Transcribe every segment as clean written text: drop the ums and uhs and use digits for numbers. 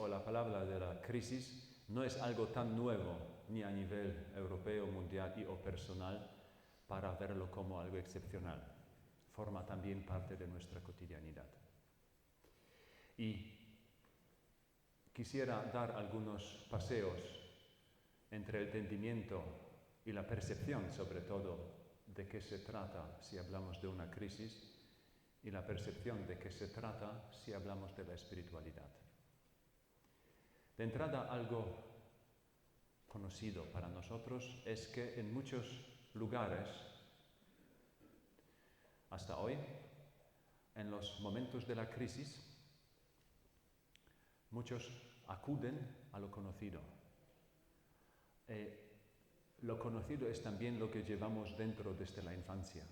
o la palabra de la crisis no es algo tan nuevo, ni a nivel europeo, mundial o personal, para verlo como algo excepcional. Forma también parte de nuestra cotidianidad. Y quisiera dar algunos paseos entre el entendimiento y la percepción, sobre todo, de qué se trata si hablamos de una crisis y la percepción de qué se trata si hablamos de la espiritualidad. De entrada, algo conocido para nosotros es que en muchos lugares, hasta hoy, en los momentos de la crisis, muchos acuden a lo conocido. Lo conocido es también lo que llevamos dentro desde la infancia.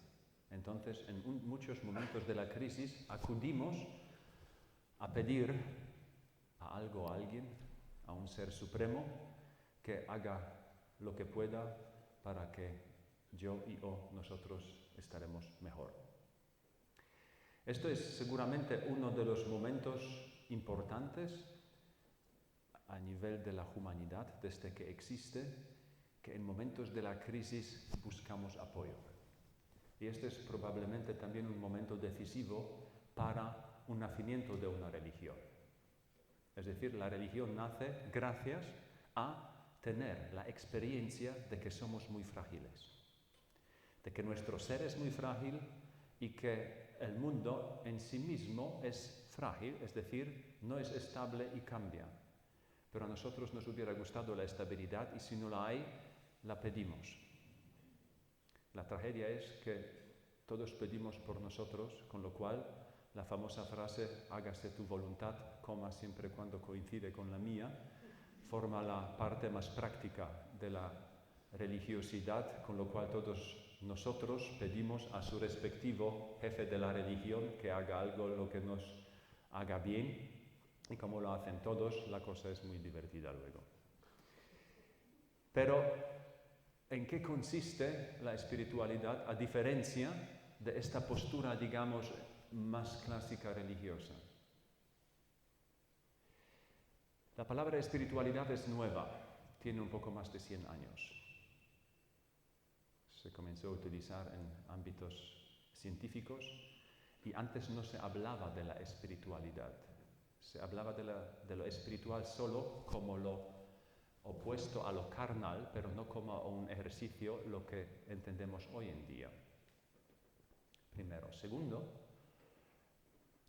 Entonces, en muchos momentos de la crisis, acudimos a pedir a algo, a alguien, a un ser supremo, que haga lo que pueda para que yo y nosotros estaremos mejor. Esto es seguramente uno de los momentos importantes a nivel de la humanidad desde que existe, que en momentos de la crisis buscamos apoyo. Y este es probablemente también un momento decisivo para un nacimiento de una religión. Es decir, la religión nace gracias a tener la experiencia de que somos muy frágiles, de que nuestro ser es muy frágil y que el mundo en sí mismo es frágil, es decir, no es estable y cambia. Pero a nosotros nos hubiera gustado la estabilidad y si no la hay, la pedimos. La tragedia es que todos pedimos por nosotros, con lo cual la famosa frase hágase tu voluntad, siempre cuando coincide con la mía, forma la parte más práctica de la religiosidad, con lo cual todos nosotros pedimos a su respectivo jefe de la religión que haga algo lo que nos haga bien, y como lo hacen todos, la cosa es muy divertida luego. Pero, ¿en qué consiste la espiritualidad a diferencia de esta postura, digamos, más clásica religiosa? La palabra espiritualidad es nueva, tiene un poco más de 100 años. Se comenzó a utilizar en ámbitos científicos y antes no se hablaba de la espiritualidad. Se hablaba de lo espiritual solo como lo opuesto a lo carnal, pero no como un ejercicio, lo que entendemos hoy en día. Primero. Segundo,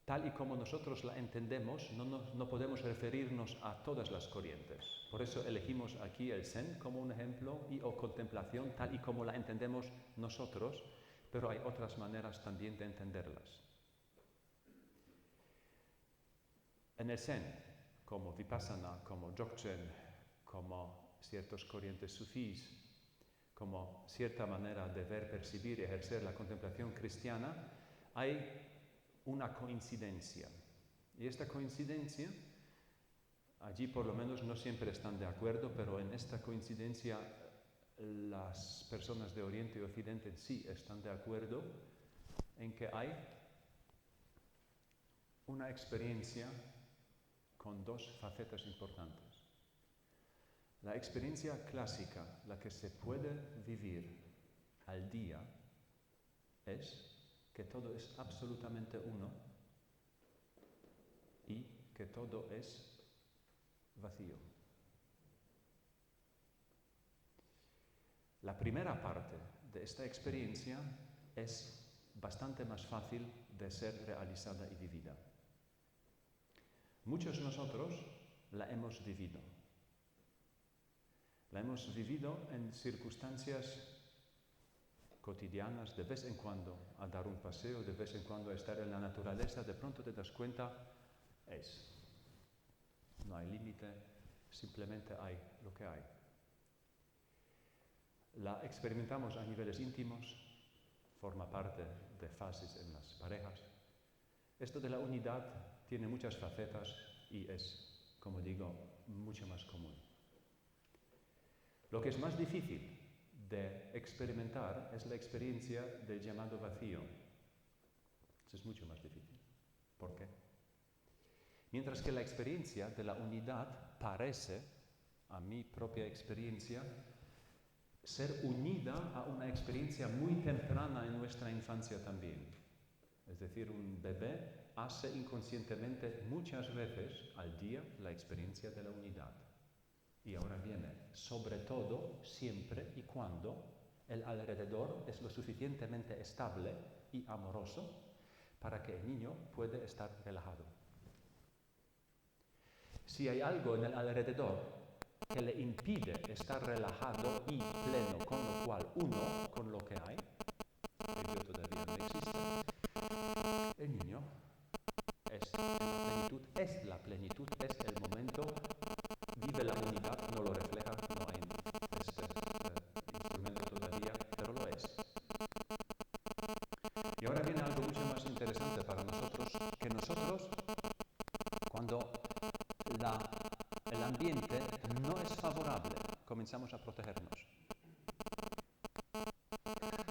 tal y como nosotros la entendemos, no podemos referirnos a todas las corrientes. Por eso elegimos aquí el Zen como un ejemplo o contemplación tal y como la entendemos nosotros, pero hay otras maneras también de entenderlas. En el Zen, como Vipassana, como Dzogchen, como ciertas corrientes sufís, como cierta manera de ver, percibir y ejercer la contemplación cristiana, hay una coincidencia. Y esta coincidencia, allí por lo menos no siempre están de acuerdo, pero en esta coincidencia las personas de Oriente y Occidente sí están de acuerdo en que hay una experiencia con dos facetas importantes. La experiencia clásica, la que se puede vivir al día, es que todo es absolutamente uno y que todo es vacío. La primera parte de esta experiencia es bastante más fácil de ser realizada y vivida. Muchos de nosotros la hemos vivido. La hemos vivido en circunstancias cotidianas, de vez en cuando a dar un paseo, de vez en cuando a estar en la naturaleza, de pronto te das cuenta, no hay límite, simplemente hay lo que hay. La experimentamos a niveles íntimos, forma parte de fases en las parejas. Esto de la unidad tiene muchas facetas y es, como digo, mucho más común. Lo que es más difícil de experimentar es la experiencia del llamado vacío. Eso es mucho más difícil. ¿Por qué? Mientras que la experiencia de la unidad parece, a mi propia experiencia, ser unida a una experiencia muy temprana en nuestra infancia también. Es decir, un bebé hace inconscientemente muchas veces al día la experiencia de la unidad. Y ahora viene, sobre todo, siempre y cuando el alrededor es lo suficientemente estable y amoroso para que el niño pueda estar relajado. Si hay algo en el alrededor que le impide estar relajado y pleno, con lo cual uno con lo que hay, el yo todavía no existe, el niño es la plenitud, es el momento, vive la unidad, no lo refleja, no hay este instrumento todavía, pero lo es. Y ahora viene algo mucho más interesante para nosotros, que nosotros, cuando el ambiente no es favorable, comenzamos a protegernos.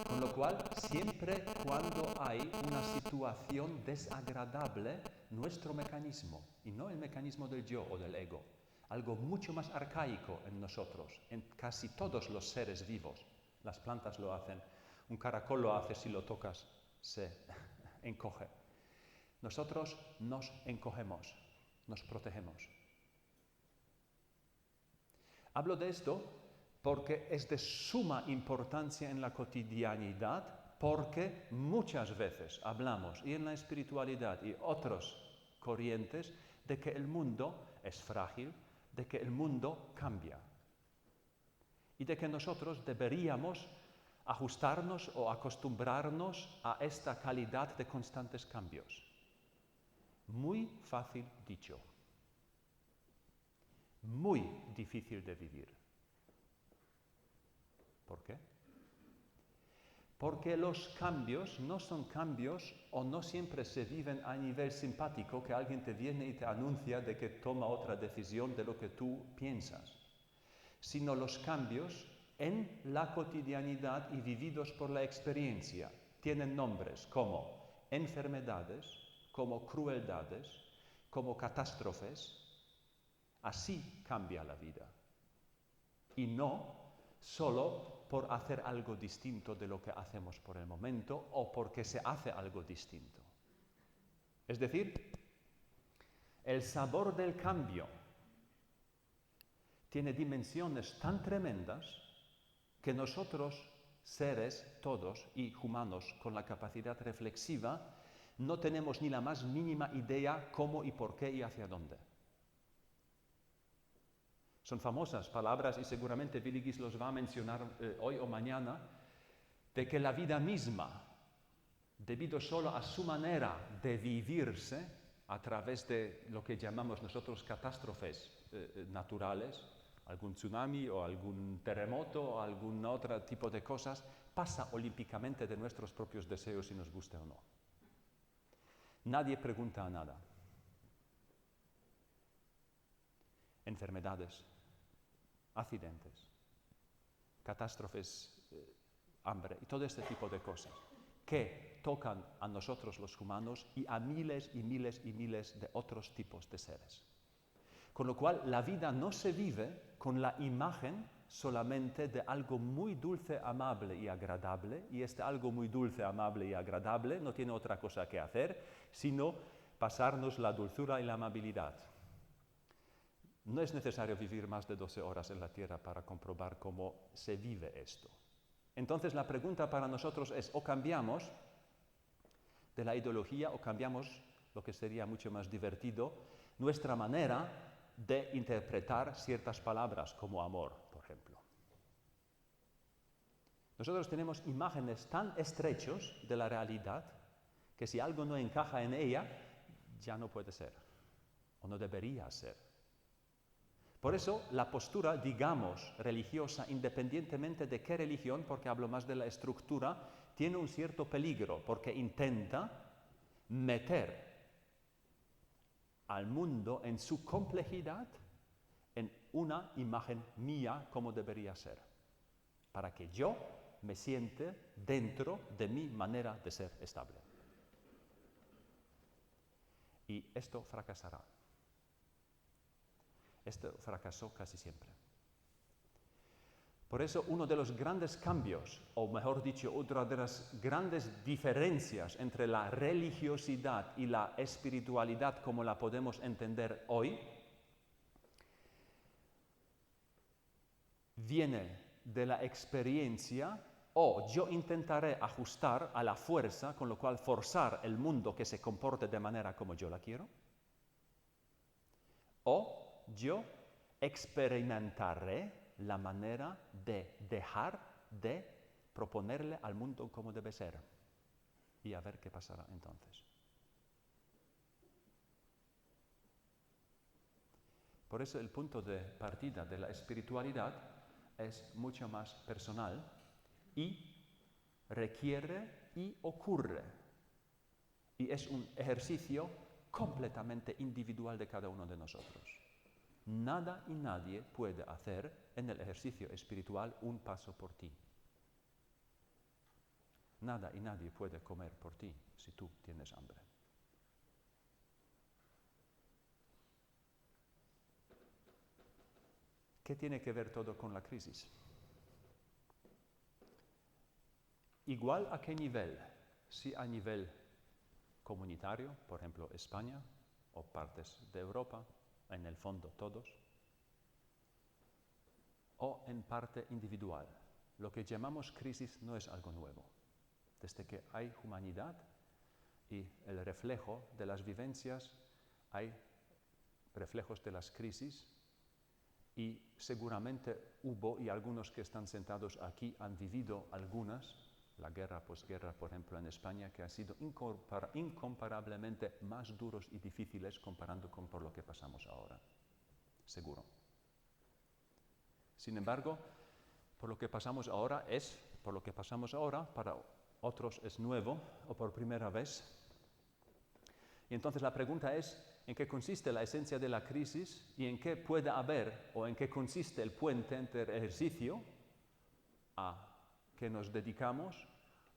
Con lo cual, siempre cuando hay una situación desagradable, nuestro mecanismo, y no el mecanismo del yo o del ego, algo mucho más arcaico en nosotros, en casi todos los seres vivos, las plantas lo hacen, un caracol lo hace, si lo tocas se encoge. Nosotros nos encogemos, nos protegemos. Hablo de esto porque es de suma importancia en la cotidianidad, porque muchas veces hablamos, y en la espiritualidad y otras corrientes, de que el mundo es frágil, de que el mundo cambia, y de que nosotros deberíamos ajustarnos o acostumbrarnos a esta calidad de constantes cambios. Muy fácil dicho, muy difícil de vivir. ¿Por qué? Porque los cambios no son cambios o no siempre se viven a nivel simpático, que alguien te viene y te anuncia de que toma otra decisión de lo que tú piensas, sino los cambios en la cotidianidad y vividos por la experiencia tienen nombres como enfermedades, como crueldades, como catástrofes. Así cambia la vida. Y no solo por hacer algo distinto de lo que hacemos por el momento o porque se hace algo distinto. Es decir, el sabor del cambio tiene dimensiones tan tremendas que nosotros, seres todos y humanos con la capacidad reflexiva, no tenemos ni la más mínima idea cómo y por qué y hacia dónde. Son famosas palabras, y seguramente Viligis los va a mencionar hoy o mañana, de que la vida misma, debido solo a su manera de vivirse, a través de lo que llamamos nosotros catástrofes naturales, algún tsunami o algún terremoto o algún otro tipo de cosas, pasa olímpicamente de nuestros propios deseos si nos guste o no. Nadie pregunta a nada. Enfermedades, accidentes, catástrofes, hambre y todo este tipo de cosas que tocan a nosotros los humanos y a miles y miles y miles de otros tipos de seres. Con lo cual, la vida no se vive con la imagen solamente de algo muy dulce, amable y agradable, y este algo muy dulce, amable y agradable no tiene otra cosa que hacer, sino pasarnos la dulzura y la amabilidad. No es necesario vivir más de 12 horas en la Tierra para comprobar cómo se vive esto. Entonces la pregunta para nosotros es, o cambiamos de la ideología o cambiamos, lo que sería mucho más divertido, nuestra manera de interpretar ciertas palabras como amor, por ejemplo. Nosotros tenemos imágenes tan estrechos de la realidad que si algo no encaja en ella, ya no puede ser, o no debería ser. Por eso la postura, digamos, religiosa, independientemente de qué religión, porque hablo más de la estructura, tiene un cierto peligro, porque intenta meter al mundo en su complejidad en una imagen mía como debería ser, para que yo me siente dentro de mi manera de ser estable. Y esto fracasará. Esto fracasó casi siempre. Por eso uno de los grandes cambios, o mejor dicho, otra de las grandes diferencias entre la religiosidad y la espiritualidad como la podemos entender hoy, viene de la experiencia, o yo intentaré ajustar a la fuerza, con lo cual forzar el mundo que se comporte de manera como yo la quiero, o yo experimentaré la manera de dejar de proponerle al mundo cómo debe ser y a ver qué pasará entonces. Por eso el punto de partida de la espiritualidad es mucho más personal y requiere y ocurre. Y es un ejercicio completamente individual de cada uno de nosotros. Nada y nadie puede hacer en el ejercicio espiritual un paso por ti. Nada y nadie puede comer por ti si tú tienes hambre. ¿Qué tiene que ver todo con la crisis? Igual a qué nivel, si a nivel comunitario, por ejemplo España o partes de Europa, en el fondo todos, o en parte individual. Lo que llamamos crisis no es algo nuevo. Desde que hay humanidad y el reflejo de las vivencias, hay reflejos de las crisis y seguramente hubo, y algunos que están sentados aquí han vivido algunas, la guerra, posguerra, por ejemplo, en España, que han sido incomparablemente más duros y difíciles comparando con por lo que pasamos ahora. Seguro. Sin embargo, por lo que pasamos ahora, para otros es nuevo o por primera vez. Y entonces la pregunta es, ¿en qué consiste la esencia de la crisis y en qué puede haber o en qué consiste el puente entre el ejercicio a que nos dedicamos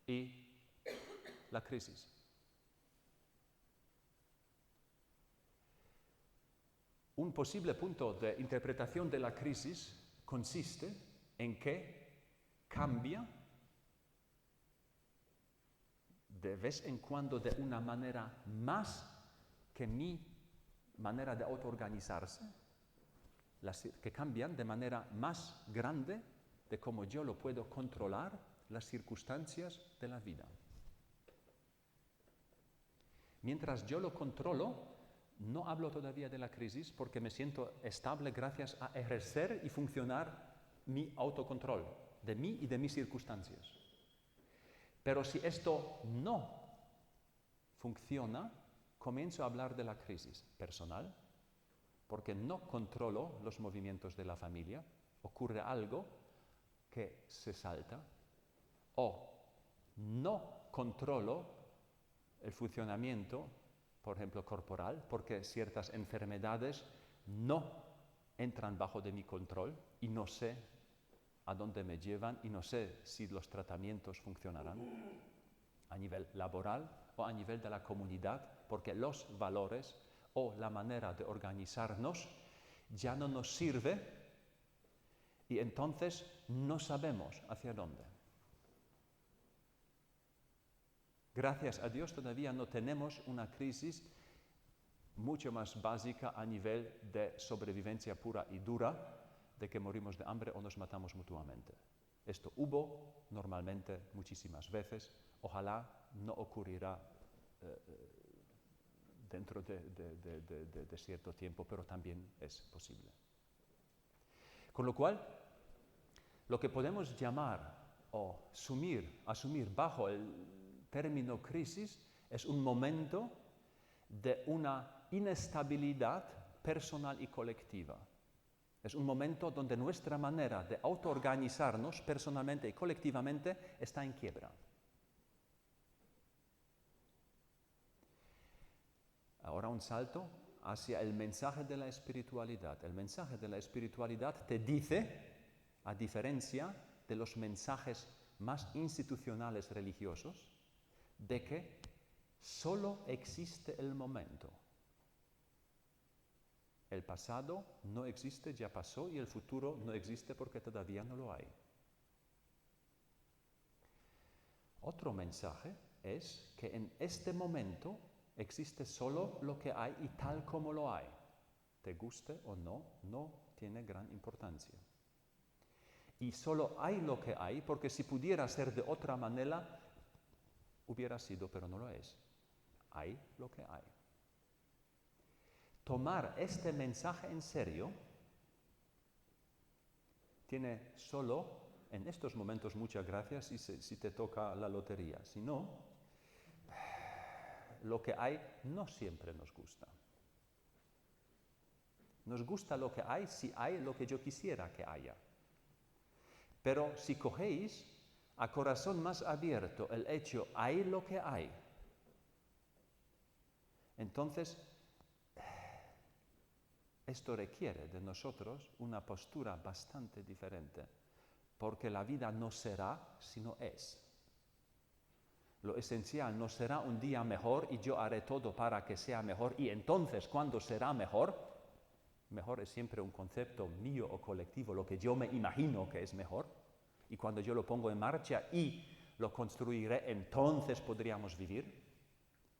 y la crisis? Un posible punto de interpretación de la crisis consiste en que cambia de vez en cuando de una manera más que mi manera de autoorganizarse, que cambian de manera más grande de cómo yo lo puedo controlar las circunstancias de la vida. Mientras yo lo controlo, no hablo todavía de la crisis porque me siento estable gracias a ejercer y funcionar mi autocontrol de mí y de mis circunstancias. Pero si esto no funciona, comienzo a hablar de la crisis personal, porque no controlo los movimientos de la familia, ocurre algo que se salta, o no controlo el funcionamiento, por ejemplo, corporal, porque ciertas enfermedades no entran bajo de mi control y no sé a dónde me llevan y no sé si los tratamientos funcionarán a nivel laboral o a nivel de la comunidad, porque los valores o la manera de organizarnos ya no nos sirve y entonces no sabemos hacia dónde. Gracias a Dios todavía no tenemos una crisis mucho más básica a nivel de sobrevivencia pura y dura, de que morimos de hambre o nos matamos mutuamente. Esto hubo normalmente muchísimas veces, ojalá no ocurrirá dentro de cierto tiempo, pero también es posible. Con lo cual, lo que podemos llamar o asumir bajo el término crisis es un momento de una inestabilidad personal y colectiva. Es un momento donde nuestra manera de autoorganizarnos personalmente y colectivamente está en quiebra. Ahora un salto hacia el mensaje de la espiritualidad. El mensaje de la espiritualidad te dice, a diferencia de los mensajes más institucionales religiosos, de que solo existe el momento. El pasado no existe, ya pasó, y el futuro no existe porque todavía no lo hay. Otro mensaje es que en este momento existe solo lo que hay y tal como lo hay. Te guste o no, no tiene gran importancia. Y solo hay lo que hay porque si pudiera ser de otra manera, hubiera sido, pero no lo es. Hay lo que hay. Tomar este mensaje en serio tiene solo, en estos momentos, muchas gracias si te toca la lotería. Si no, lo que hay no siempre nos gusta. Nos gusta lo que hay si hay lo que yo quisiera que haya. Pero si cogéis a corazón más abierto el hecho, hay lo que hay, entonces esto requiere de nosotros una postura bastante diferente, porque la vida no será, sino es. Lo esencial no será un día mejor y yo haré todo para que sea mejor, y entonces, ¿cuándo será mejor? Mejor es siempre un concepto mío o colectivo, lo que yo me imagino que es mejor, y cuando yo lo pongo en marcha y lo construiré, entonces podríamos vivir.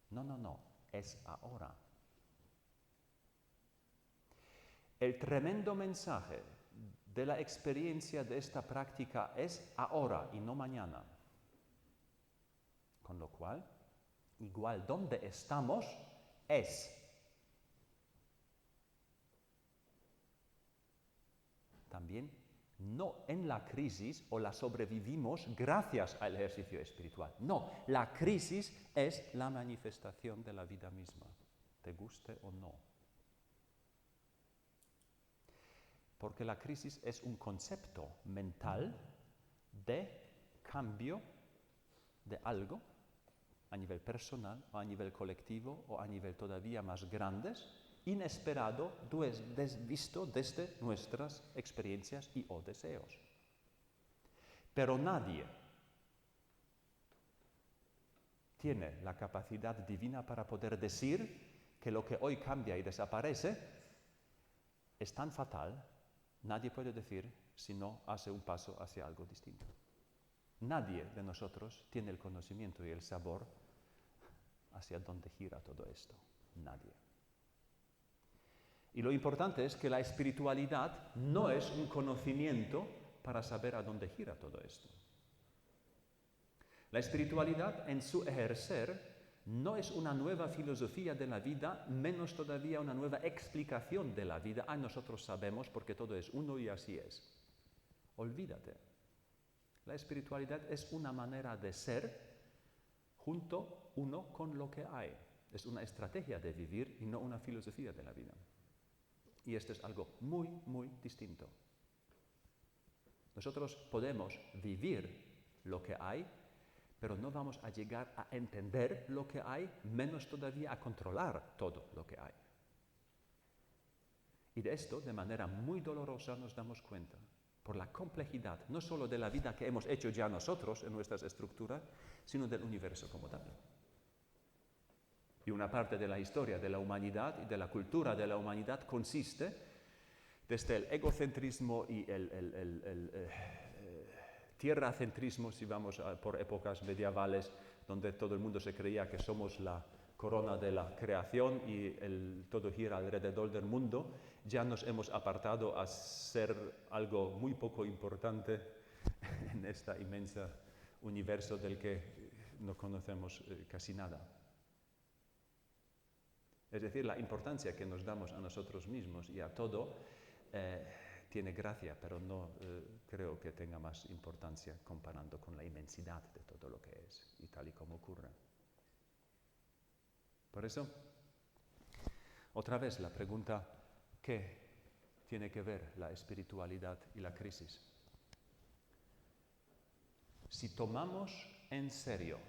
No, es ahora. El tremendo mensaje de la experiencia de esta práctica es ahora y no mañana. Con lo cual, igual donde estamos es. También no en la crisis o la sobrevivimos gracias al ejercicio espiritual. No, la crisis es la manifestación de la vida misma, te guste o no. Porque la crisis es un concepto mental de cambio de algo a nivel personal o a nivel colectivo o a nivel todavía más grandes, inesperado, visto desde nuestras experiencias y o deseos. Pero nadie tiene la capacidad divina para poder decir que lo que hoy cambia y desaparece es tan fatal. Nadie puede decir si no hace un paso hacia algo distinto. Nadie de nosotros tiene el conocimiento y el sabor hacia dónde gira todo esto. Nadie. Y lo importante es que la espiritualidad no es un conocimiento para saber a dónde gira todo esto. La espiritualidad en su ejercer no es una nueva filosofía de la vida, menos todavía una nueva explicación de la vida. Nosotros sabemos porque todo es uno y así es. Olvídate. La espiritualidad es una manera de ser junto uno con lo que hay. Es una estrategia de vivir y no una filosofía de la vida. Y esto es algo muy, muy distinto. Nosotros podemos vivir lo que hay, pero no vamos a llegar a entender lo que hay, menos todavía a controlar todo lo que hay. Y de esto, de manera muy dolorosa, nos damos cuenta, por la complejidad, no solo de la vida que hemos hecho ya nosotros en nuestras estructuras, sino del universo como tal. Y una parte de la historia de la humanidad y de la cultura de la humanidad consiste desde el egocentrismo y el tierracentrismo, si vamos por épocas medievales, donde todo el mundo se creía que somos la corona de la creación y todo gira alrededor del mundo, ya nos hemos apartado a ser algo muy poco importante en este inmenso universo del que no conocemos casi nada. Es decir, la importancia que nos damos a nosotros mismos y a todo tiene gracia, pero no creo que tenga más importancia comparando con la inmensidad de todo lo que es y tal y como ocurre. Por eso, otra vez la pregunta, ¿qué tiene que ver la espiritualidad y la crisis? Si tomamos en serio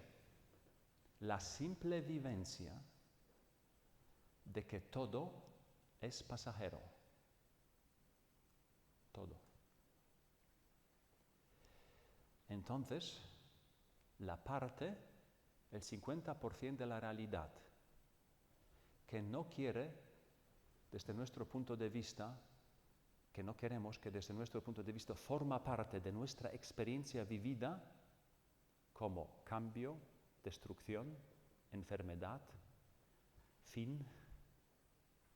la simple vivencia de que todo es pasajero, todo. Entonces, la parte, el 50% de la realidad que no quiere desde nuestro punto de vista, que no queremos, que desde nuestro punto de vista forma parte de nuestra experiencia vivida como cambio, destrucción, enfermedad, fin,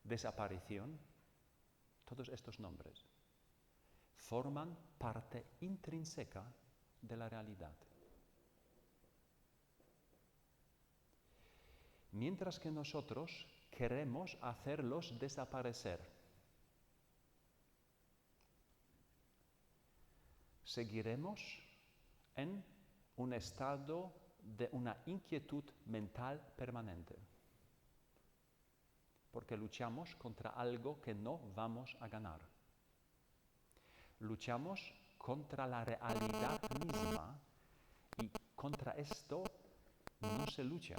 desaparición, todos estos nombres forman parte intrínseca de la realidad. Mientras que nosotros queremos hacerlos desaparecer. Seguiremos en un estado de una inquietud mental permanente, porque luchamos contra algo que no vamos a ganar. Luchamos contra la realidad misma y contra esto no se lucha.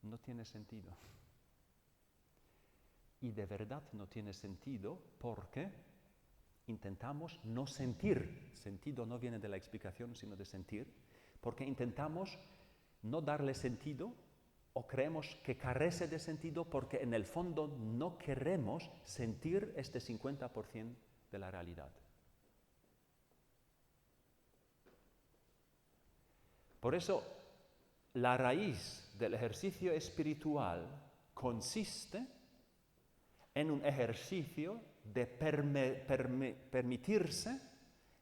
No tiene sentido. Y de verdad no tiene sentido porque intentamos no sentir. Sentido no viene de la explicación, sino de sentir. Porque intentamos no darle sentido o creemos que carece de sentido porque en el fondo no queremos sentir este 50% de la realidad. Por eso, la raíz del ejercicio espiritual consiste en un ejercicio de permitirse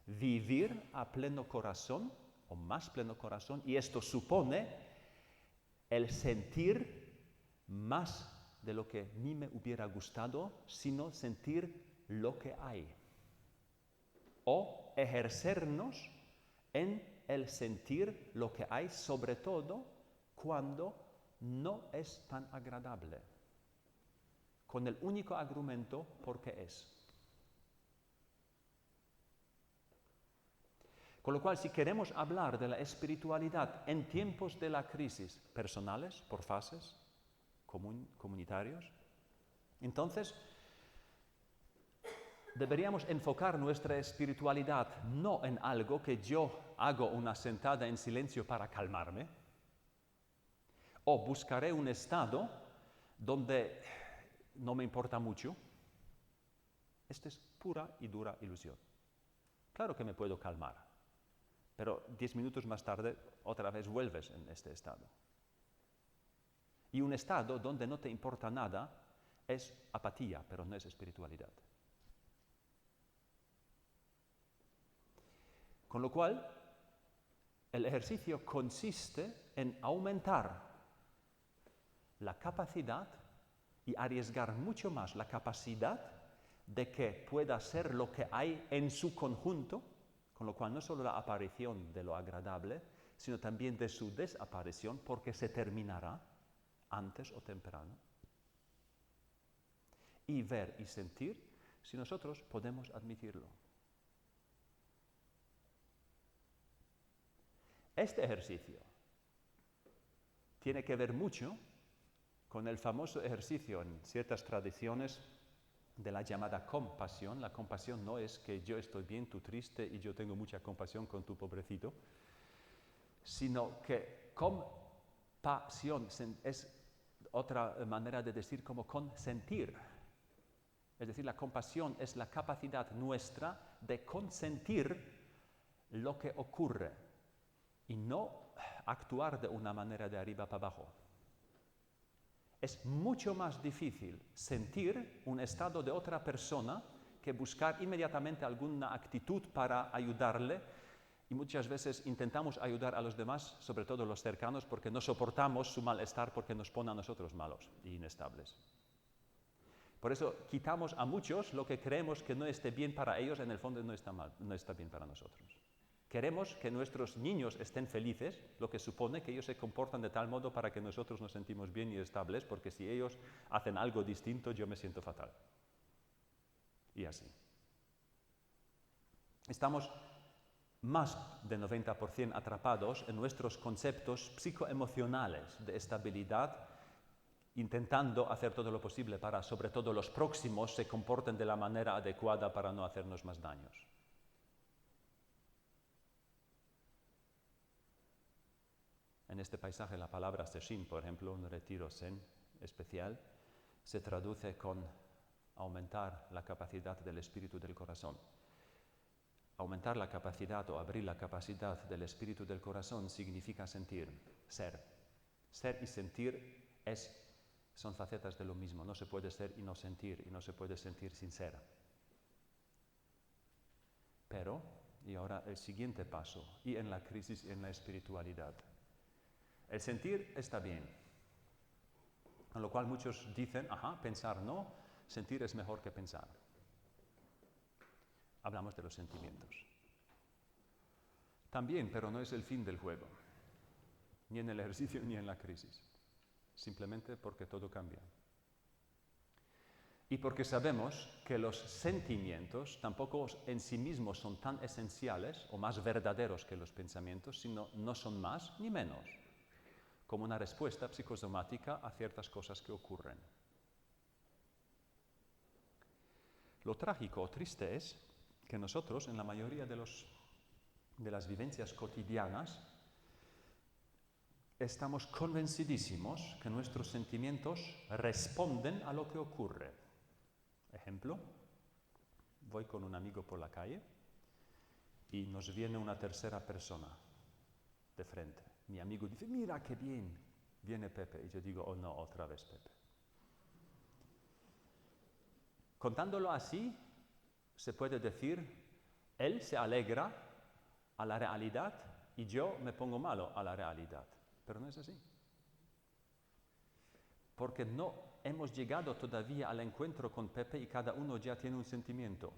vivir a pleno corazón o más pleno corazón, y esto supone el sentir más de lo que a mí me hubiera gustado, sino sentir lo que hay. O ejercernos en el sentir lo que hay, sobre todo cuando no es tan agradable, con el único argumento porque es. Con lo cual, si queremos hablar de la espiritualidad en tiempos de la crisis, personales, por fases, comunitarios, entonces deberíamos enfocar nuestra espiritualidad no en algo que yo hago una sentada en silencio para calmarme, o buscaré un estado donde no me importa mucho. Esto es pura y dura ilusión. Claro que me puedo calmar, pero 10 minutos más tarde otra vez vuelves en este estado. Y un estado donde no te importa nada es apatía, pero no es espiritualidad. Con lo cual, el ejercicio consiste en aumentar la capacidad y arriesgar mucho más la capacidad de que pueda ser lo que hay en su conjunto, con lo cual no solo la aparición de lo agradable, sino también de su desaparición, porque se terminará antes o temprano. Y ver y sentir si nosotros podemos admitirlo. Este ejercicio tiene que ver mucho con el famoso ejercicio en ciertas tradiciones de la llamada compasión. La compasión no es que yo estoy bien, tú triste y yo tengo mucha compasión con tu pobrecito, sino que compasión es otra manera de decir como consentir. Es decir, la compasión es la capacidad nuestra de consentir lo que ocurre y no actuar de una manera de arriba para abajo. Es mucho más difícil sentir un estado de otra persona que buscar inmediatamente alguna actitud para ayudarle, y muchas veces intentamos ayudar a los demás, sobre todo los cercanos, porque no soportamos su malestar porque nos pone a nosotros malos e inestables. Por eso quitamos a muchos lo que creemos que no esté bien para ellos, en el fondo no está bien para nosotros. Queremos que nuestros niños estén felices, lo que supone que ellos se comportan de tal modo para que nosotros nos sentimos bien y estables, porque si ellos hacen algo distinto, yo me siento fatal. Y así. Estamos más del 90% atrapados en nuestros conceptos psicoemocionales de estabilidad, intentando hacer todo lo posible para, sobre todo los próximos, se comporten de la manera adecuada para no hacernos más daños. En este paisaje la palabra sesshin, por ejemplo, un retiro zen especial, se traduce con aumentar la capacidad del espíritu del corazón. Aumentar la capacidad o abrir la capacidad del espíritu del corazón significa sentir, ser. Ser y sentir son facetas de lo mismo. No se puede ser y no se puede sentir sin ser. Pero, y ahora el siguiente paso, y en la crisis y en la espiritualidad. El sentir está bien, con lo cual muchos dicen, pensar no, sentir es mejor que pensar. Hablamos de los sentimientos. También, pero no es el fin del juego, ni en el ejercicio ni en la crisis, simplemente porque todo cambia. Y porque sabemos que los sentimientos tampoco en sí mismos son tan esenciales o más verdaderos que los pensamientos, sino no son más ni menos, como una respuesta psicosomática a ciertas cosas que ocurren. Lo trágico o triste es que nosotros, en la mayoría de las vivencias cotidianas, estamos convencidísimos que nuestros sentimientos responden a lo que ocurre. Ejemplo, voy con un amigo por la calle y nos viene una tercera persona de frente. Mi amigo dice, mira qué bien, viene Pepe. Y yo digo, oh no, otra vez Pepe. Contándolo así, se puede decir, él se alegra a la realidad y yo me pongo malo a la realidad. Pero no es así. Porque no hemos llegado todavía al encuentro con Pepe y cada uno ya tiene un sentimiento.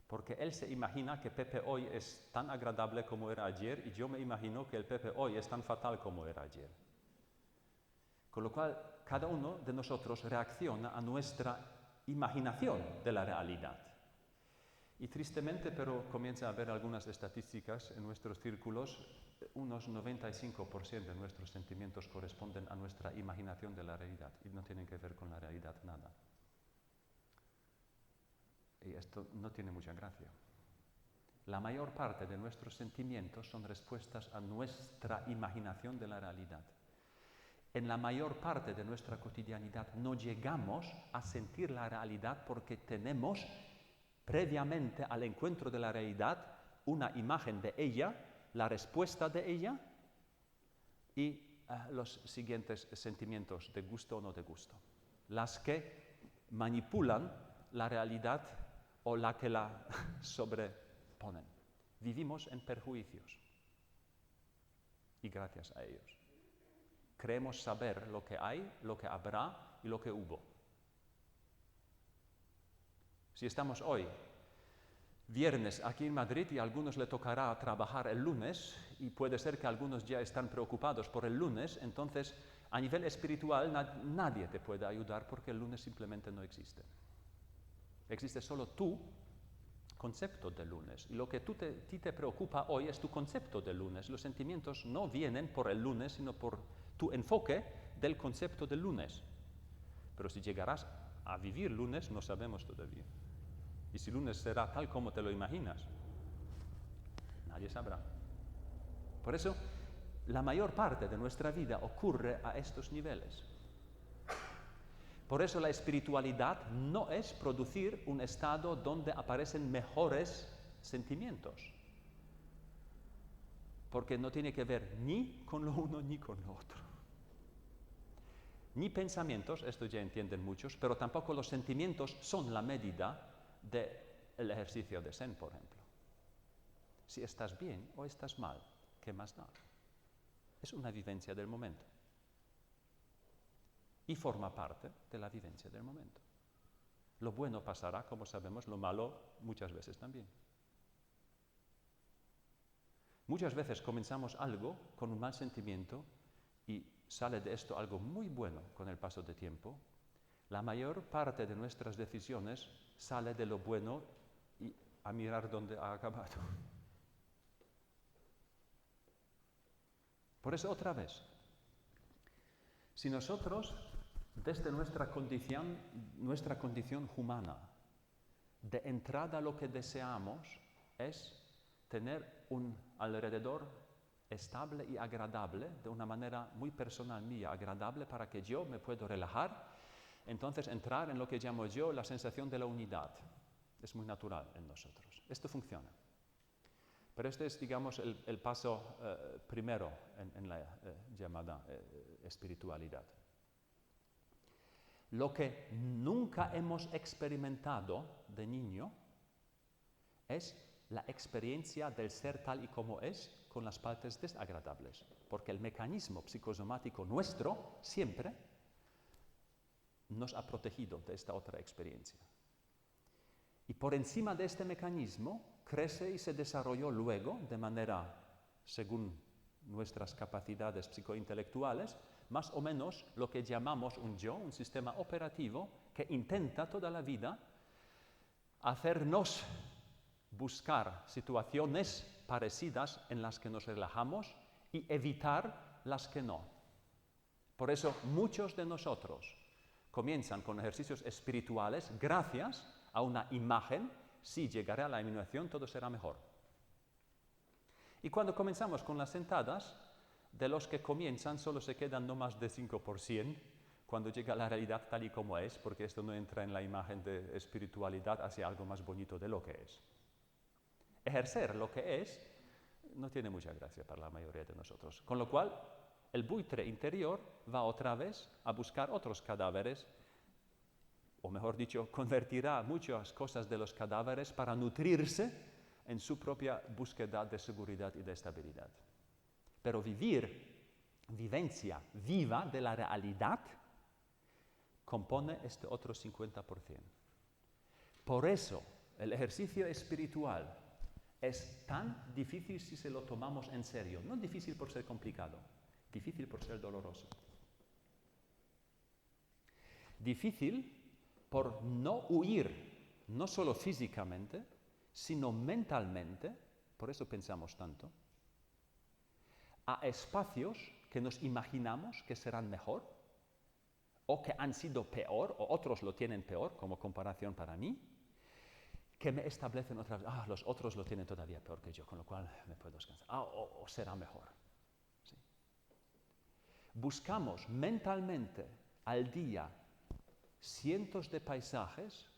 Porque él se imagina que Pepe hoy es tan agradable como era ayer y yo me imagino que el Pepe hoy es tan fatal como era ayer. Con lo cual, cada uno de nosotros reacciona a nuestra imaginación de la realidad. Y tristemente, pero comienza a haber algunas estadísticas en nuestros círculos, unos 95% de nuestros sentimientos corresponden a nuestra imaginación de la realidad y no tienen que ver con la realidad nada. Y esto no tiene mucha gracia. La mayor parte de nuestros sentimientos son respuestas a nuestra imaginación de la realidad. En la mayor parte de nuestra cotidianidad no llegamos a sentir la realidad porque tenemos previamente al encuentro de la realidad una imagen de ella, la respuesta de ella y los siguientes sentimientos de gusto o no de gusto. Las que manipulan la realidad o la que la sobreponen. Vivimos en perjuicios y gracias a ellos. Creemos saber lo que hay, lo que habrá y lo que hubo. Si estamos hoy, viernes, aquí en Madrid y a algunos le tocará trabajar el lunes y puede ser que algunos ya están preocupados por el lunes, entonces a nivel espiritual nadie te puede ayudar porque el lunes simplemente no existe. Existe solo tu concepto de lunes. Y lo que a ti te preocupa hoy es tu concepto de lunes. Los sentimientos no vienen por el lunes, sino por tu enfoque del concepto del lunes. Pero si llegarás a vivir lunes, no sabemos todavía. Y si lunes será tal como te lo imaginas, nadie sabrá. Por eso, la mayor parte de nuestra vida ocurre a estos niveles. Por eso la espiritualidad no es producir un estado donde aparecen mejores sentimientos. Porque no tiene que ver ni con lo uno ni con lo otro. Ni pensamientos, esto ya entienden muchos, pero tampoco los sentimientos son la medida del ejercicio de Zen, por ejemplo. Si estás bien o estás mal, ¿qué más da? Es una vivencia del momento. Y forma parte de la vivencia del momento. Lo bueno pasará, como sabemos, lo malo muchas veces también. Muchas veces comenzamos algo con un mal sentimiento y sale de esto algo muy bueno con el paso del tiempo. La mayor parte de nuestras decisiones sale de lo bueno y a mirar dónde ha acabado. Por eso otra vez, si nosotros desde nuestra condición humana, de entrada lo que deseamos es tener alrededor estable y agradable, de una manera muy personal mía, agradable para que yo me pueda relajar, entonces entrar en lo que llamo yo la sensación de la unidad. Es muy natural en nosotros. Esto funciona. Pero este es, digamos, el paso primero en la llamada espiritualidad. Lo que nunca hemos experimentado de niño es la experiencia del ser tal y como es con las partes desagradables, porque el mecanismo psicosomático nuestro siempre nos ha protegido de esta otra experiencia. Y por encima de este mecanismo crece y se desarrolló luego, de manera, según nuestras capacidades psicointelectuales, más o menos lo que llamamos un yo, un sistema operativo que intenta toda la vida hacernos buscar situaciones parecidas en las que nos relajamos y evitar las que no. Por eso muchos de nosotros comienzan con ejercicios espirituales gracias a una imagen: si llegaré a la iluminación todo será mejor. Y cuando comenzamos con las sentadas, de los que comienzan solo se quedan no más de 5% cuando llega la realidad tal y como es, porque esto no entra en la imagen de espiritualidad hacia algo más bonito de lo que es. Ejercer lo que es no tiene mucha gracia para la mayoría de nosotros, con lo cual el buitre interior va otra vez a buscar otros cadáveres, o mejor dicho, convertirá muchas cosas de los cadáveres para nutrirse en su propia búsqueda de seguridad y de estabilidad. Pero vivencia viva de la realidad, compone este otro 50%. Por eso, el ejercicio espiritual es tan difícil si se lo tomamos en serio. No difícil por ser complicado, difícil por ser doloroso. Difícil por no huir, no solo físicamente, sino mentalmente, por eso pensamos tanto, a espacios que nos imaginamos que serán mejor, o que han sido peor, o otros lo tienen peor, como comparación para mí, que me establecen otra vez, los otros lo tienen todavía peor que yo, con lo cual me puedo descansar, o será mejor. ¿Sí? Buscamos mentalmente al día cientos de paisajes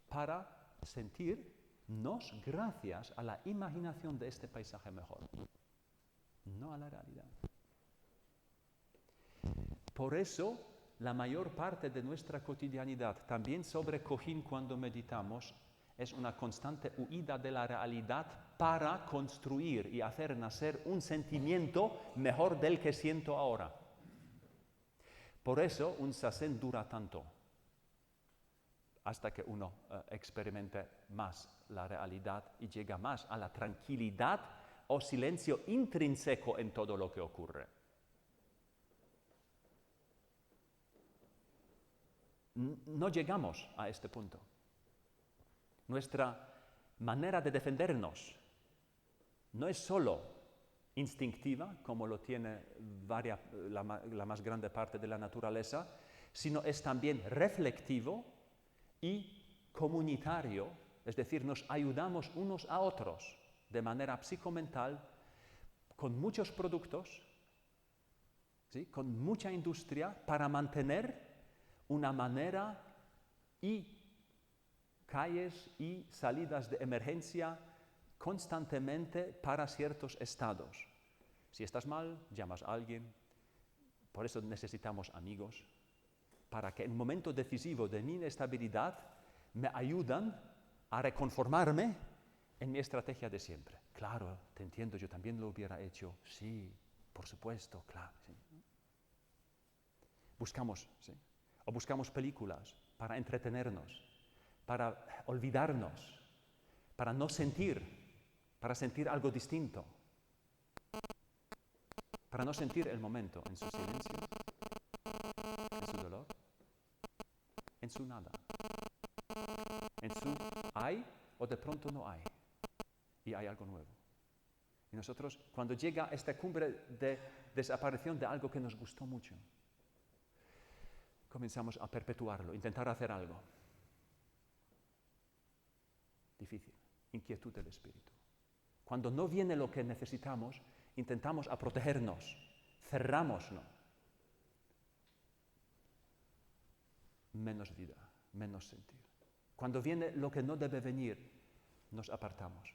para sentirnos gracias a la imaginación de este paisaje mejor, no a la realidad. Por eso, la mayor parte de nuestra cotidianidad, también sobre cojín cuando meditamos, es una constante huida de la realidad para construir y hacer nacer un sentimiento mejor del que siento ahora. Por eso un zazen dura tanto, hasta que uno experimente más la realidad y llega más a la tranquilidad o silencio intrínseco en todo lo que ocurre. No llegamos a este punto. Nuestra manera de defendernos no es solo instintiva, como lo tiene la más grande parte de la naturaleza, sino es también reflectivo y comunitario, es decir, nos ayudamos unos a otros de manera psicomental con muchos productos, ¿sí?, con mucha industria para mantener una manera y calles y salidas de emergencia constantemente para ciertos estados. Si estás mal, llamas a alguien. Por eso necesitamos amigos, para que en un momento decisivo de mi inestabilidad me ayudan a reconformarme en mi estrategia de siempre. Claro, te entiendo, yo también lo hubiera hecho. Sí, por supuesto, claro. Sí. Buscamos, ¿sí?, o buscamos películas para entretenernos, para olvidarnos, para no sentir, para sentir algo distinto, para no sentir el momento en su silencio, en su dolor, en su nada, en su hay o de pronto no hay, y hay algo nuevo. Y nosotros, cuando llega esta cumbre de desaparición de algo que nos gustó mucho, comenzamos a perpetuarlo, intentar hacer algo. Difícil, inquietud del espíritu. Cuando no viene lo que necesitamos, intentamos a protegernos, cerramos, ¿no? Menos vida, menos sentir. Cuando viene lo que no debe venir, nos apartamos.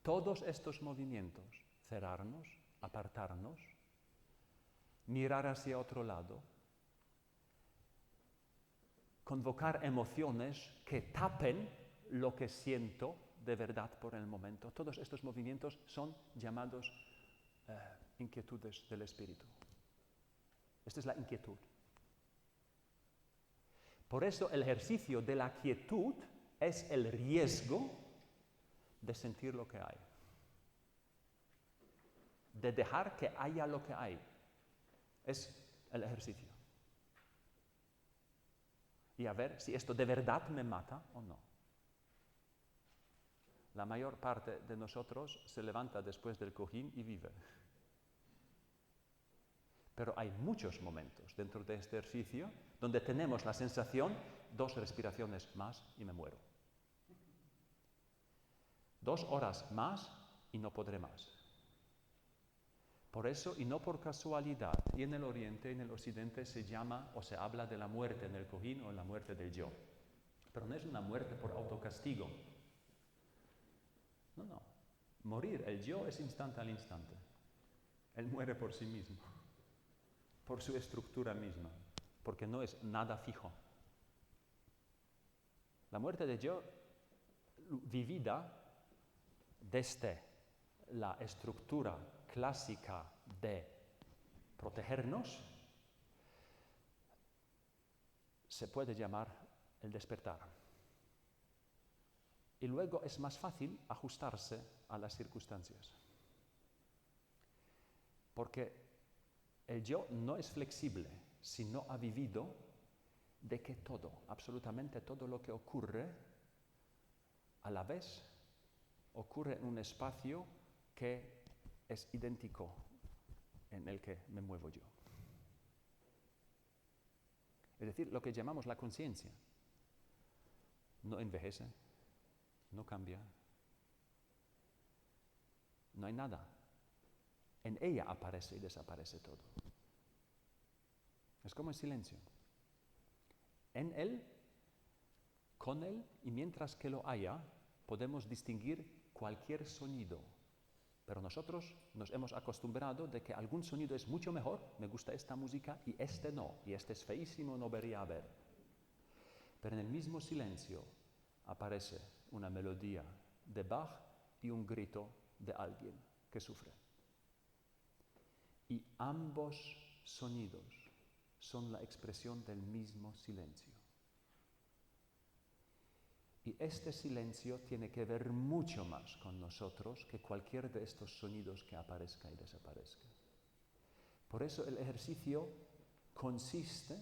Todos estos movimientos, cerrarnos, apartarnos, mirar hacia otro lado, convocar emociones que tapen lo que siento de verdad por el momento. Todos estos movimientos son llamados inquietudes del espíritu. Esta es la inquietud. Por eso el ejercicio de la quietud es el riesgo de sentir lo que hay. De dejar que haya lo que hay. Es el ejercicio. Y a ver si esto de verdad me mata o no. La mayor parte de nosotros se levanta después del cojín y vive. Pero hay muchos momentos dentro de este ejercicio donde tenemos la sensación, 2 respiraciones más y me muero. 2 horas más y no podré más. Por eso, y no por casualidad, y en el Oriente y en el Occidente se llama o se habla de la muerte en el cojín o la muerte del yo. Pero no es una muerte por autocastigo. No. Morir, el yo es instante al instante. Él muere por sí mismo, por su estructura misma, porque no es nada fijo. La muerte del yo, vivida desde la estructura clásica de protegernos, se puede llamar el despertar. Y luego es más fácil ajustarse a las circunstancias. Porque el yo no es flexible si no ha vivido de que todo, absolutamente todo lo que ocurre, a la vez ocurre en un espacio que es idéntico en el que me muevo yo. Es decir, lo que llamamos la conciencia no envejece, no cambia, no hay nada. En ella aparece y desaparece todo. Es como el silencio. En él, con él y mientras que lo haya, podemos distinguir cualquier sonido. Pero nosotros nos hemos acostumbrado de que algún sonido es mucho mejor, me gusta esta música y este no, y este es feísimo, no debería haber. Pero en el mismo silencio aparece una melodía de Bach y un grito de alguien que sufre. Y ambos sonidos son la expresión del mismo silencio. Y este silencio tiene que ver mucho más con nosotros que cualquier de estos sonidos que aparezca y desaparezca. Por eso el ejercicio consiste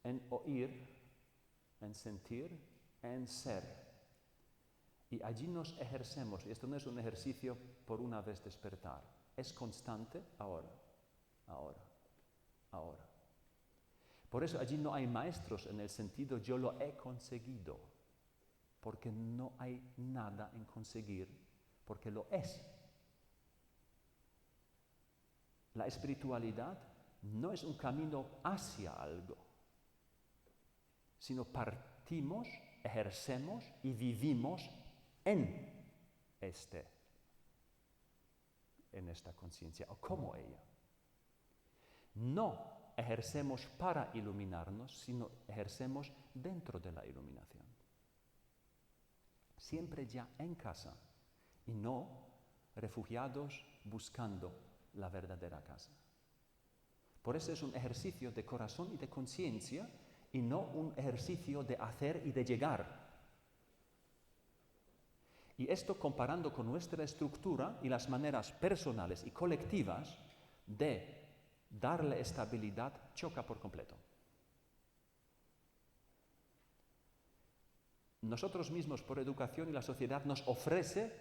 en oír, en sentir, en ser. Y allí nos ejercemos. Y esto no es un ejercicio por una vez despertar. Es constante ahora. Por eso allí no hay maestros en el sentido yo lo he conseguido. Porque no hay nada en conseguir, porque lo es. La espiritualidad no es un camino hacia algo, sino partimos, ejercemos y vivimos en esta conciencia, o como ella. No ejercemos para iluminarnos, sino ejercemos dentro de la iluminación. Siempre ya en casa y no refugiados buscando la verdadera casa. Por eso es un ejercicio de corazón y de conciencia y no un ejercicio de hacer y de llegar. Y esto comparando con nuestra estructura y las maneras personales y colectivas de darle estabilidad, choca por completo. Nosotros mismos, por educación y la sociedad, nos ofrece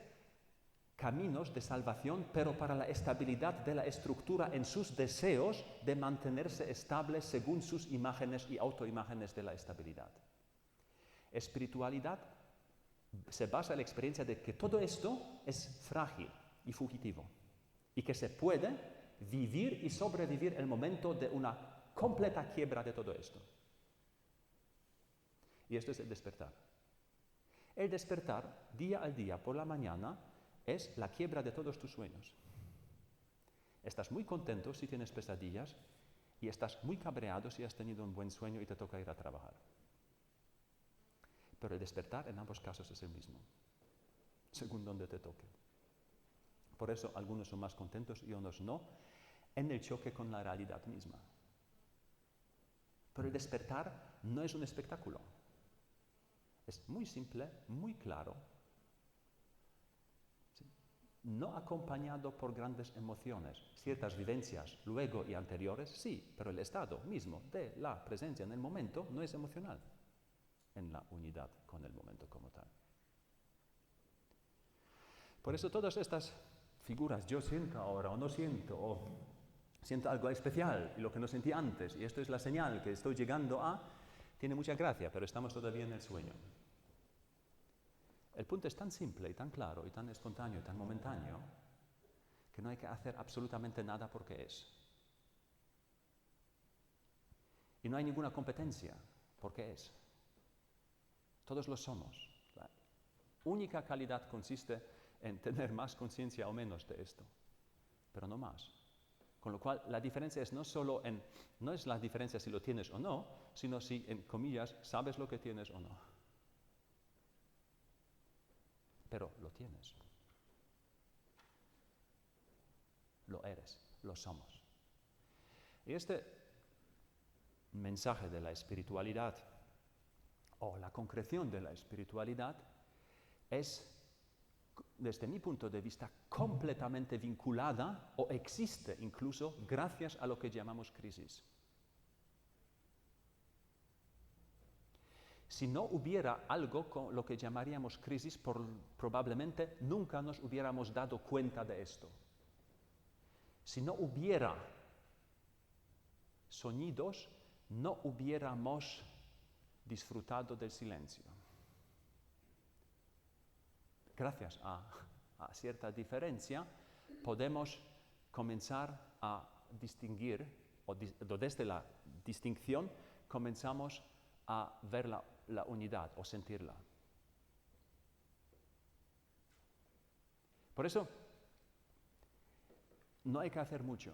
caminos de salvación, pero para la estabilidad de la estructura en sus deseos de mantenerse estable según sus imágenes y autoimágenes de la estabilidad. Espiritualidad se basa en la experiencia de que todo esto es frágil y fugitivo. y que se puede vivir y sobrevivir el momento de una completa quiebra de todo esto. Y esto es el despertar. El despertar, día al día, por la mañana, es la quiebra de todos tus sueños. Estás muy contento si tienes pesadillas y estás muy cabreado si has tenido un buen sueño y te toca ir a trabajar. Pero el despertar en ambos casos es el mismo, según donde te toque. Por eso algunos son más contentos y otros no, en el choque con la realidad misma. Pero el despertar no es un espectáculo. Es muy simple, muy claro, ¿sí? No acompañado por grandes emociones. Ciertas vivencias luego y anteriores, sí, pero el estado mismo de la presencia en el momento no es emocional en la unidad con el momento como tal. Por eso todas estas figuras, yo siento ahora o no siento, o siento algo especial y lo que no sentí antes, y esto es la señal que estoy llegando a, tiene mucha gracia, pero estamos todavía en el sueño. El punto es tan simple y tan claro y tan espontáneo y tan momentáneo que no hay que hacer absolutamente nada porque es. Y no hay ninguna competencia porque es. Todos lo somos. La única calidad consiste en tener más conciencia o menos de esto, pero no más. Con lo cual, la diferencia es no es la diferencia si lo tienes o no, sino si, en comillas, sabes lo que tienes o no. Pero lo tienes. Lo eres, lo somos. Y este mensaje de la espiritualidad, o la concreción de la espiritualidad, es, desde mi punto de vista, completamente vinculada o existe incluso gracias a lo que llamamos crisis. Si no hubiera algo con lo que llamaríamos crisis, probablemente nunca nos hubiéramos dado cuenta de esto. Si no hubiera sonidos, no hubiéramos disfrutado del silencio. Gracias a cierta diferencia, podemos comenzar a distinguir, o desde la distinción comenzamos a ver la unidad o sentirla. Por eso, no hay que hacer mucho.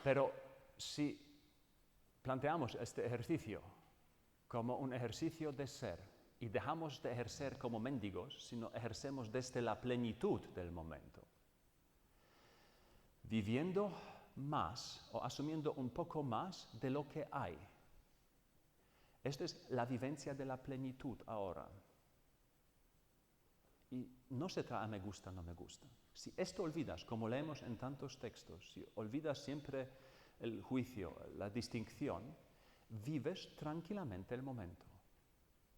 Pero si planteamos este ejercicio como un ejercicio de ser y dejamos de ejercer como mendigos, sino ejercemos desde la plenitud del momento, viviendo más o asumiendo un poco más de lo que hay. Esta es la vivencia de la plenitud ahora. Y no se trata de me gusta, no me gusta. Si esto olvidas, como leemos en tantos textos, si olvidas siempre el juicio, la distinción, vives tranquilamente el momento.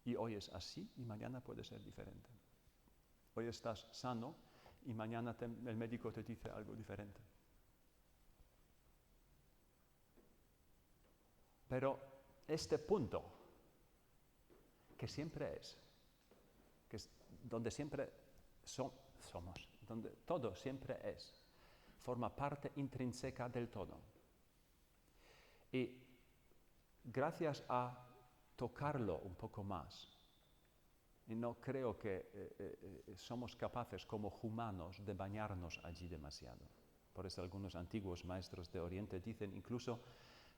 Y hoy es así y mañana puede ser diferente. Hoy estás sano y mañana el médico te dice algo diferente. Pero este punto, que siempre es, que es donde siempre somos, donde todo siempre es, forma parte intrínseca del todo. Y gracias a tocarlo un poco más, y no creo que somos capaces como humanos de bañarnos allí demasiado. Por eso algunos antiguos maestros de Oriente dicen, incluso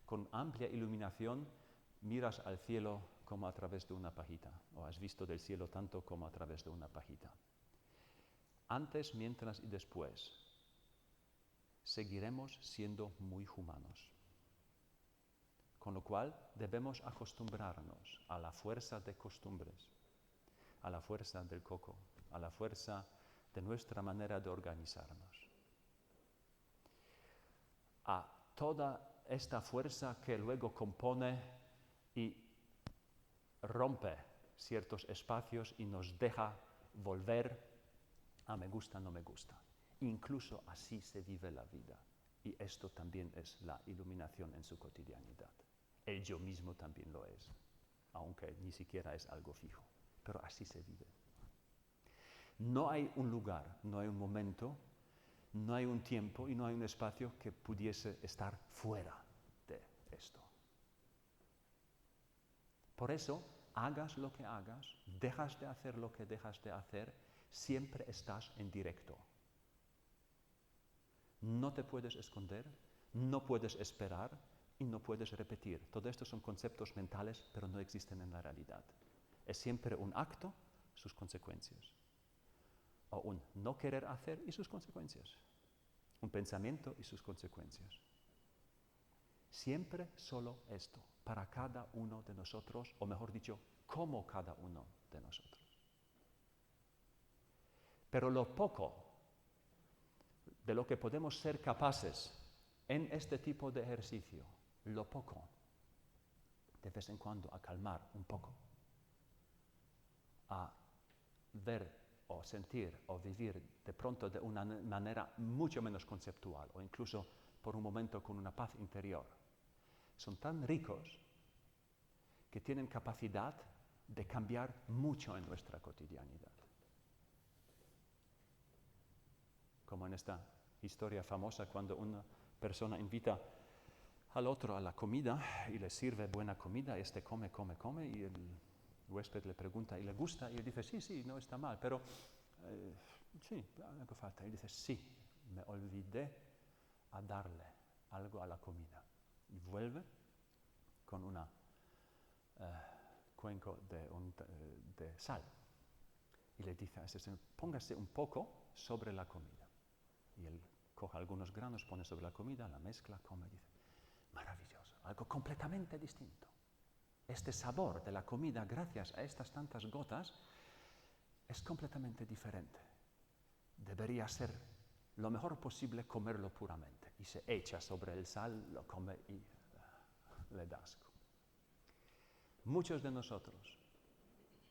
con amplia iluminación, miras al cielo como a través de una pajita, o has visto del cielo tanto como a través de una pajita. Antes, mientras y después, seguiremos siendo muy humanos. Con lo cual, debemos acostumbrarnos a la fuerza de costumbres, a la fuerza del coco, a la fuerza de nuestra manera de organizarnos, a toda esta fuerza que luego compone y rompe ciertos espacios y nos deja volver a me gusta, no me gusta. Incluso así se vive la vida. Y esto también es la iluminación en su cotidianidad. El yo mismo también lo es, aunque ni siquiera es algo fijo. Pero así se vive. No hay un lugar, no hay un momento, no hay un tiempo y no hay un espacio que pudiese estar fuera de esto. Por eso, hagas lo que hagas, dejas de hacer lo que dejas de hacer, siempre estás en directo. No te puedes esconder, no puedes esperar y no puedes repetir. Todo esto son conceptos mentales, pero no existen en la realidad. Es siempre un acto, sus consecuencias. O un no querer hacer y sus consecuencias. Un pensamiento y sus consecuencias. Siempre solo esto, para cada uno de nosotros, o mejor dicho, como cada uno de nosotros. Pero lo poco de lo que podemos ser capaces en este tipo de ejercicio, lo poco, de vez en cuando, a calmar un poco, a ver o sentir o vivir de pronto de una manera mucho menos conceptual o incluso por un momento con una paz interior, son tan ricos que tienen capacidad de cambiar mucho en nuestra cotidianidad. Como en esta historia famosa cuando una persona invita al otro a la comida y le sirve buena comida, este come y el huésped le pregunta, ¿y le gusta? Y él dice, sí, no está mal, pero sí, algo falta. Y dice, sí, me olvidé a darle algo a la comida. Y vuelve con una cuenco de sal. Y le dice a este señor, póngase un poco sobre la comida. Y él coge algunos granos, pone sobre la comida, la mezcla, come y dice, maravilloso, algo completamente distinto. Este sabor de la comida, gracias a estas tantas gotas, es completamente diferente. Debería ser lo mejor posible comerlo puramente. Y se echa sobre el sal, lo come y le da asco. Muchos de nosotros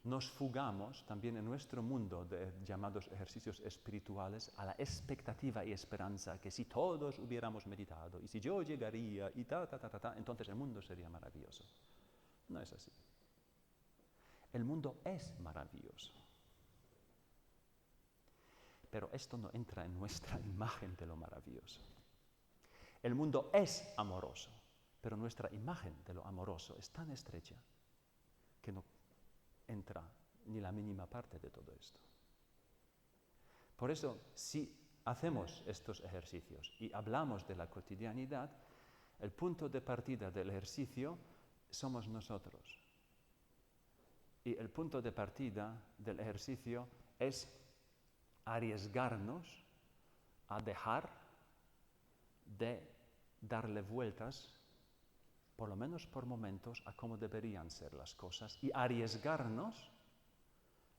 nos fugamos también en nuestro mundo de llamados ejercicios espirituales a la expectativa y esperanza que si todos hubiéramos meditado y si yo llegaría y entonces el mundo sería maravilloso. No es así. El mundo es maravilloso. Pero esto no entra en nuestra imagen de lo maravilloso. El mundo es amoroso, pero nuestra imagen de lo amoroso es tan estrecha que no entra ni la mínima parte de todo esto. Por eso, si hacemos estos ejercicios y hablamos de la cotidianidad, el punto de partida del ejercicio somos nosotros. Y el punto de partida del ejercicio es arriesgarnos a dejar de darle vueltas, por lo menos por momentos, a cómo deberían ser las cosas y arriesgarnos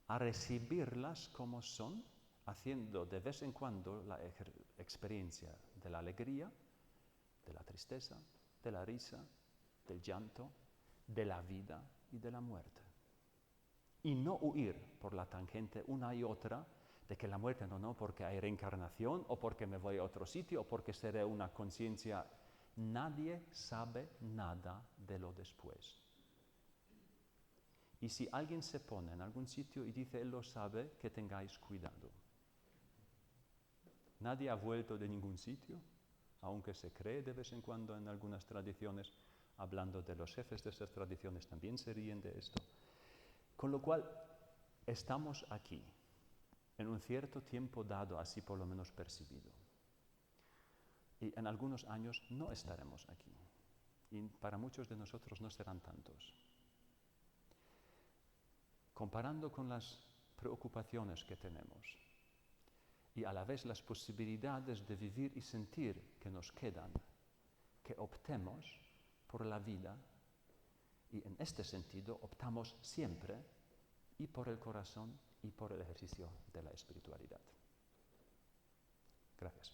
a recibirlas como son, haciendo de vez en cuando la experiencia de la alegría, de la tristeza, de la risa, del llanto, de la vida y de la muerte. Y no huir por la tangente una y otra de que la muerte no, porque hay reencarnación o porque me voy a otro sitio o porque seré una conciencia. Nadie sabe nada de lo después. Y si alguien se pone en algún sitio y dice él lo sabe, que tengáis cuidado. Nadie ha vuelto de ningún sitio, aunque se cree de vez en cuando en algunas tradiciones, hablando de los jefes de esas tradiciones, también se ríen de esto. Con lo cual, estamos aquí, en un cierto tiempo dado, así por lo menos percibido. Y en algunos años no estaremos aquí. Y para muchos de nosotros no serán tantos. Comparando con las preocupaciones que tenemos y a la vez las posibilidades de vivir y sentir que nos quedan, que optemos por la vida y en este sentido optamos siempre y por el corazón y por el ejercicio de la espiritualidad. Gracias.